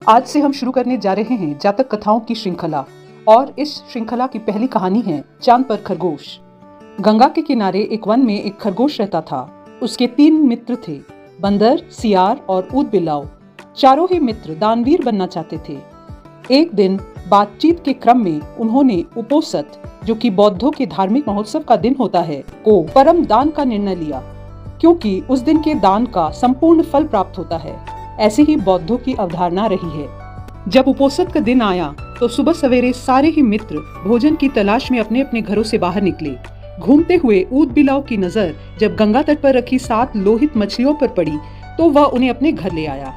आज से हम शुरू करने जा रहे हैं जातक कथाओं की श्रृंखला और इस श्रृंखला की पहली कहानी है चांद पर खरगोश। गंगा के किनारे एक वन में एक खरगोश रहता था। उसके 3 मित्र थे, बंदर, सियार और ऊद बिलाव। चारों ही मित्र दानवीर बनना चाहते थे। एक दिन बातचीत के क्रम में उन्होंने उपोसत, जो कि बौद्धों के धार्मिक महोत्सव का दिन होता है, को परम दान का निर्णय लिया, क्योंकि उस दिन के दान का संपूर्ण फल प्राप्त होता है। ऐसी ही बौद्धों की अवधारणा रही है। जब उपोसत का दिन आया तो सुबह सवेरे सारे ही मित्र भोजन की तलाश में अपने अपने घरों से बाहर निकले। घूमते हुए ऊद बिलाव की नजर जब गंगा तट पर रखी 7 लोहित मछलियों पर पड़ी तो वह उन्हें अपने घर ले आया।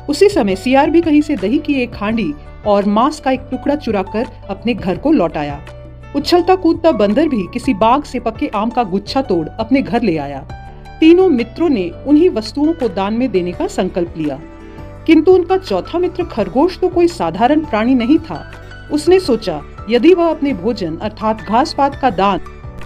उसी समय सियार भी कहीं से दही की एक हांडी और मांस का एक टुकड़ा चुराकर अपने घर को लौट आया। उछलता कूदता बंदर भी किसी बाग से पके आम का गुच्छा तोड़ अपने घर ले आया। तीनों मित्रों ने उन्हीं वस्तुओं को दान में देने का संकल्प लिया, किंतु उनका चौथा मित्र खरगोश तो कोई साधारण प्राणी नहीं था। उसने सोचा, यदि वह अपने भोजन अर्थात घास पात का दान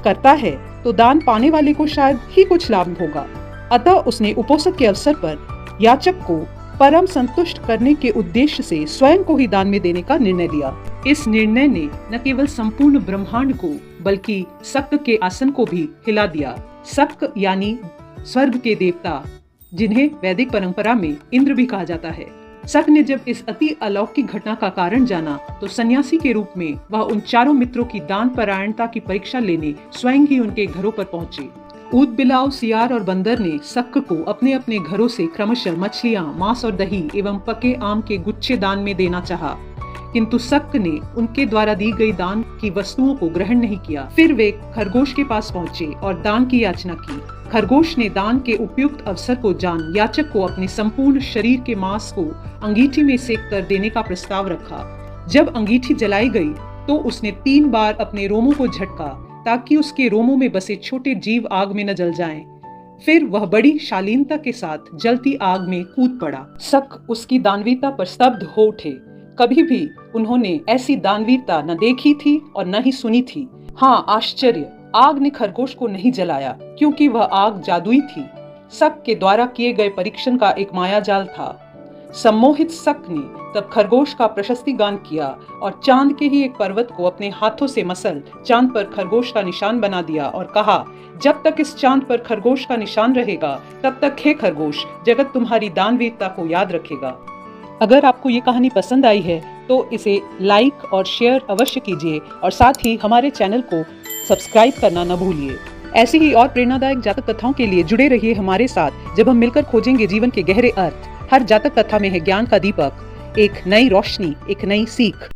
करता है तो दान पाने वाले को शायद ही कुछ लाभ होगा। अतः उसने उपोसत के अवसर पर याचक को परम संतुष्ट करने के उद्देश्य से स्वयं को ही दान में देने का निर्णय लिया। इस निर्णय ने न केवल संपूर्ण ब्रह्मांड को बल्कि शक के आसन को भी हिला दिया। शक यानी स्वर्ग के देवता, जिन्हें वैदिक परंपरा में इंद्र भी कहा जाता है। शक ने जब इस अति अलौकिक घटना का कारण जाना तो सन्यासी के रूप में वह उन चारों मित्रों की दान परायणता की परीक्षा लेने स्वयं ही उनके घरों पर पहुंचे। ऊद बिलाव, सियार और बंदर ने शक को अपने अपने घरों से क्रमशः मछलियां, मांस और दही एवं पके आम के गुच्छे दान में देना चाहा, किंतु शक ने उनके द्वारा दी गई दान की वस्तुओं को ग्रहण नहीं किया। फिर वे खरगोश के पास पहुंचे और दान की याचना की। खरगोश ने दान के उपयुक्त अवसर को जान याचक को अपने संपूर्ण शरीर के मांस को अंगीठी में सेक कर देने का प्रस्ताव रखा। जब अंगीठी जलाई गई तो उसने 3 बार अपने रोमों को झटका ताकि उसके रोमों में बसे छोटे जीव आग में न जल जाएं। फिर वह बड़ी शालीनता के साथ जलती आग में कूद पड़ा। शक उसकी दानवीरता पर स्तब्ध हो उठे। कभी भी उन्होंने ऐसी दानवीरता न देखी थी और न ही सुनी थी। हाँ, आश्चर्य, आग ने खरगोश को नहीं जलाया, क्योंकि वह आग जादुई थी। शक के द्वारा किए गए परीक्षण का एक मायाजाल था। सम्मोहित शक ने तब खरगोश का प्रशस्ति गान किया और चांद के ही एक पर्वत को अपने हाथों से मसल चांद पर खरगोश का निशान बना दिया और कहा, जब तक इस चांद पर खरगोश का निशान रहेगा तब तक हे खरगोश, जगत तुम्हारी दानवीरता को याद रखेगा। अगर आपको ये कहानी पसंद आई है तो इसे लाइक और शेयर अवश्य कीजिए और साथ ही हमारे चैनल को सब्सक्राइब करना न भूलिए। ऐसी ही और प्रेरणादायक जातक कथाओं के लिए जुड़े रहिए हमारे साथ, जब हम मिलकर खोजेंगे जीवन के गहरे अर्थ। हर जातक कथा में है ज्ञान का दीपक, एक नई रोशनी, एक नई सीख।